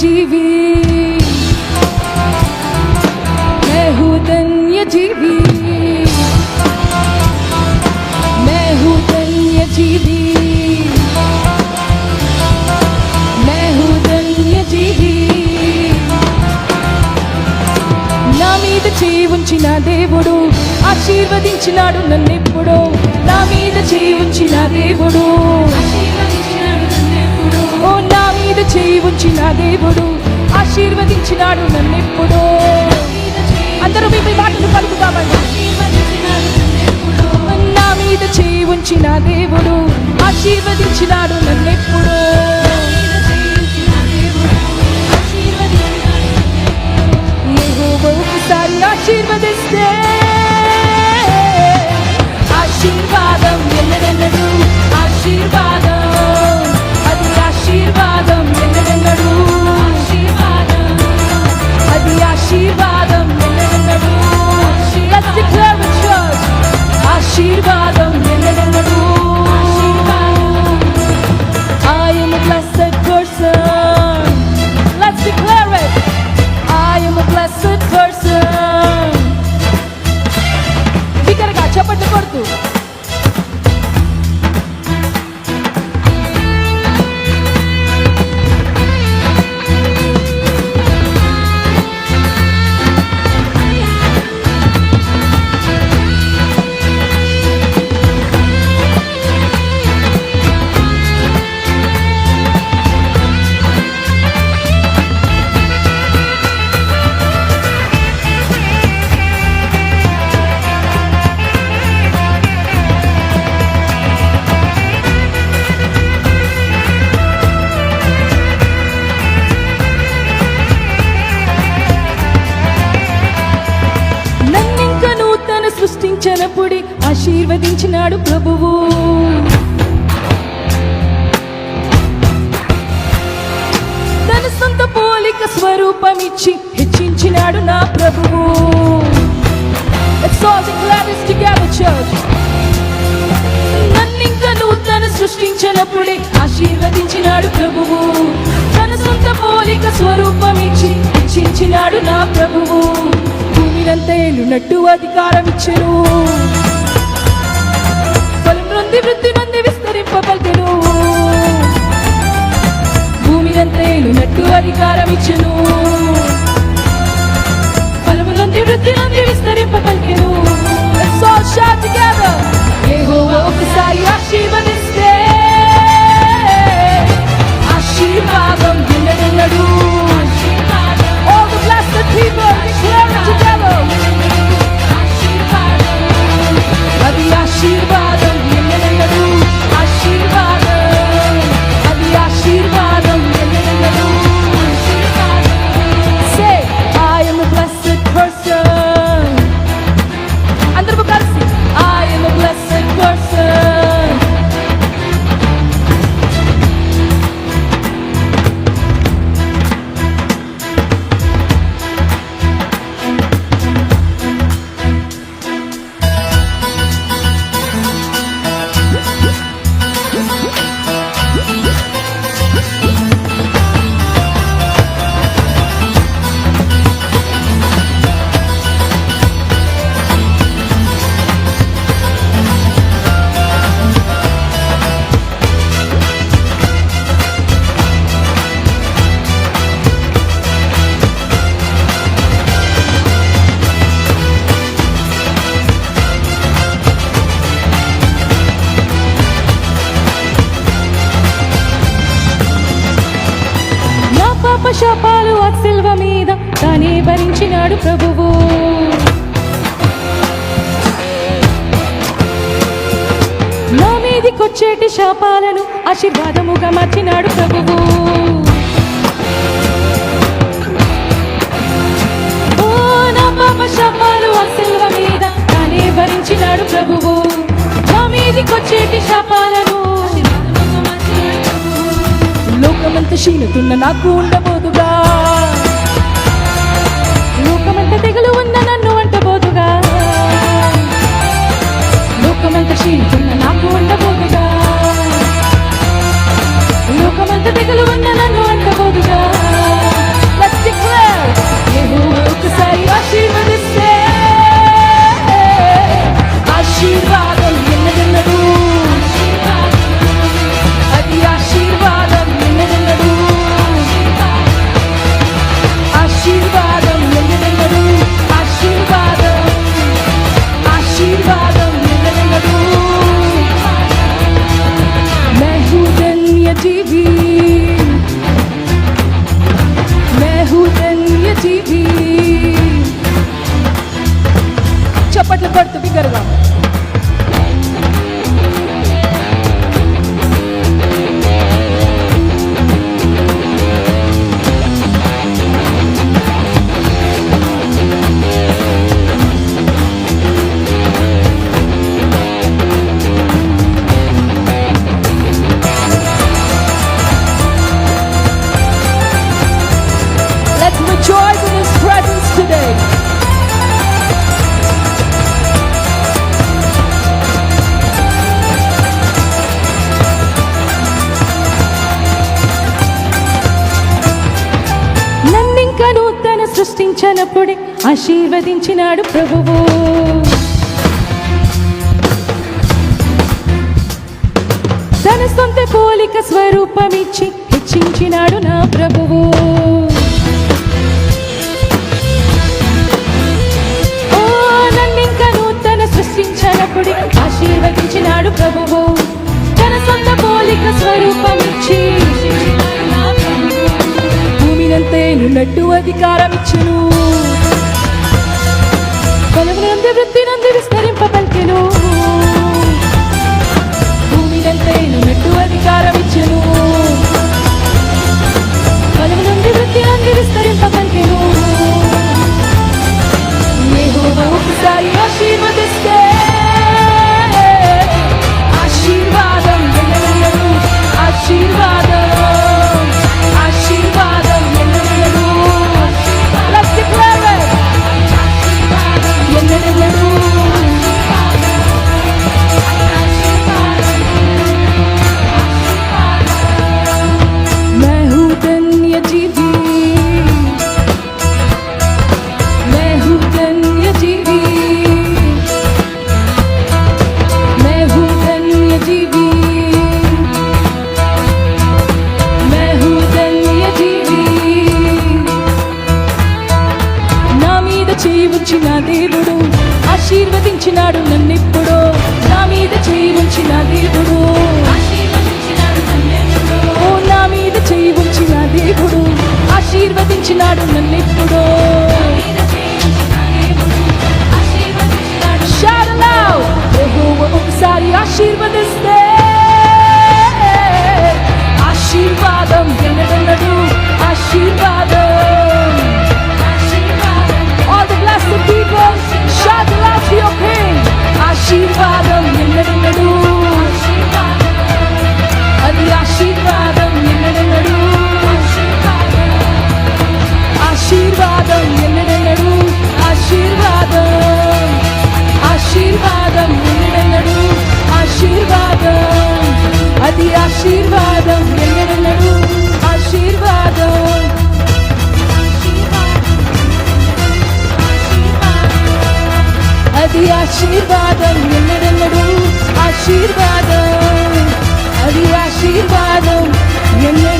जीवी, मैं हूँ धन्य जीवी, मैं हूँ धन्य जीवी, मैं हूँ धन्य जीवी. నా మీద చేయి ఉంచిన దేవుడు ఆశీర్వదించినాడు నన్నెప్పుడు. నా మీద చేయి ఉంచిన దేవుడు, ఓ నా మీద చేయి ఉంచిన దేవుడు ఆశీర్వదించినాడు నన్నెప్పుడు. అందరూ మీ మాటలు పలుకుతామండి. నా మీద చేయి ఉంచిన దేవుడు ఆశీర్వదించినాడు నన్నెప్పుడు. ఒకసారి ఆశీర్వదిస్తే ఆశీర్వాదం ఎన్నడెన్నడు, ఆశీర్వాదం అది ఆశీర్వాదం ఎన్నడెన్నడు, ఆశీర్వాదం అది ఆశీర్వాదం ఎన్నడెన్నడు. Let's declare the church. ఆశీర్వాదం ఎన్నడెన్నడు. I am a blessed person. Let's declare it. I am a blessed person. బిగ్గరగా చప్పట్లు కొడుతూ సృష్టించినప్పుడే ఆశీర్వదించినాడు ప్రభువు. తన సొంత పోలిక స్వరూపమిచ్చి హెచ్చించినాడు నా ప్రభువు. Let's all declare this together, church. నన్నింక నూతన సృష్టించినప్పుడే ఆశీర్వదించినాడు ప్రభువు. తన సొంత పోలిక స్వరూపమిచ్చి హెచ్చించినాడు నా ప్రభువు. భూమినంతా ఏలునట్టు అధికారం ఇచ్చెను, ఫలం నొంది వృద్ధి నొంది విస్తరింపబల్కెను. భూమినంతా ఏలునట్టు అధికారం ఇచ్చెను, ఫలము నొంది వృద్ధి నొంది విస్తరింపబల్కెను. Let's all shout together. యెహోవా ఒకసారి ఆశీర్వదిస్తే ఆశీర్వాదం ఎన్నడెన్నడు. All the blessed people declare it together. అది ఆశీర్వాదం ఎన్నడెన్నడు, ఆశీర్వాదం అది ఆశీర్వాదం ఎన్నడెన్నడు. Say, I am a blessed person. అందరూ కలిసి I am a blessed person. శాపాలు ఆ సిల్వ మీద తానే భరించినాడు ప్రభువు. నా మీదికొచ్చేటి శాపాలను ఆశీర్వాదముగా మార్చినాడు ప్రభువు. ఓ నా పాప శాపాలు ఆ సిల్వ మీద తానే భరించినాడు ప్రభువు. నా మీదికొచ్చేటి శాపాలను లోకమంత క్షీణతున్న నాకు ఉండబోదుగా, లోకమంత తెగులు ఉన్న నన్ను అంటబోదుగా. లోకమంత క్షీణతున్న నాకు ఉండబోదుగా, లోకమంత తెగులు ఉన్న నన్ను అంటబోదుగా. ఆశీర్వదించినాడు ప్రభువు. తన సొంత పోలిక స్వరూపమిచ్చి హెచ్చించినాడు నా ప్రభువు. ఓ నన్నింక నూతన సృష్టించినప్పుడు ఆశీర్వదించినాడు ప్రభువు. తన సొంత పోలిక స్వరూపమిచ్చి భూమినంతే నున్నట్టు అధికారం ఇచ్చెను. బలమునందు వృత్తినందు విస్తరింపబల్కెను. భూమినంతే నున్నట్టు అధికారం ఇచ్చెను. బలమునందు వృత్తినందు విస్తరింపబల్కెను. యెహోవా ఒకసారి ఆశీర్వదిస్తే ఆశీర్వాదం ఎన్నడెన్నడూ, ఆశీర్వాదం ఆశీర్వాదం ఎన్నడెన్నడూ. Let's declare it. ఎన్నడెన్నడూ मैं हूँ धन्य जीवी, मैं हूँ धन्य जीवी, मैं हूँ धन्य जीवी, मैं हूँ धन्य जीवी. నా మీద చేయి ఉంచిన దేవుడు ఆశీర్వదించినాడు నన్నిప్పుడు. నా మీద చేయి ఉంచిన దేవుడు, ఓ నా మీద చేయి ఉంచిన దేవుడు ఆశీర్వదించినాడు నన్నిప్పుడు. Shout aloud. యెహోవా ఒకసారి ఆశీర్వదిస్తే ఆశీర్వాదం ఎన్నడెన్నడూ, ఆశీర్వాదం. All the blessed people, shout aloud to your King. ఆశీర్వాదం ఎన్నడెన్నడూ, అది ఆశీర్వాదం ఎన్నడెన్నడూ, ఆశీర్వాదం ఎన్నడెన్నడూ, ఆశీర్వాదం ఆశీర్వాదం ఎన్నడెన్నడూ, ఆశీర్వాదం అది ఆశీర్వాదం ఎన్నడెన్నడూ, ఆశీర్వాదం అది ఆశీర్వాదం ఎన్నడెన్నడూ, ఆశీర్వాదం అది ఆశీర్వాదం ఎన్నడెన్నడూ.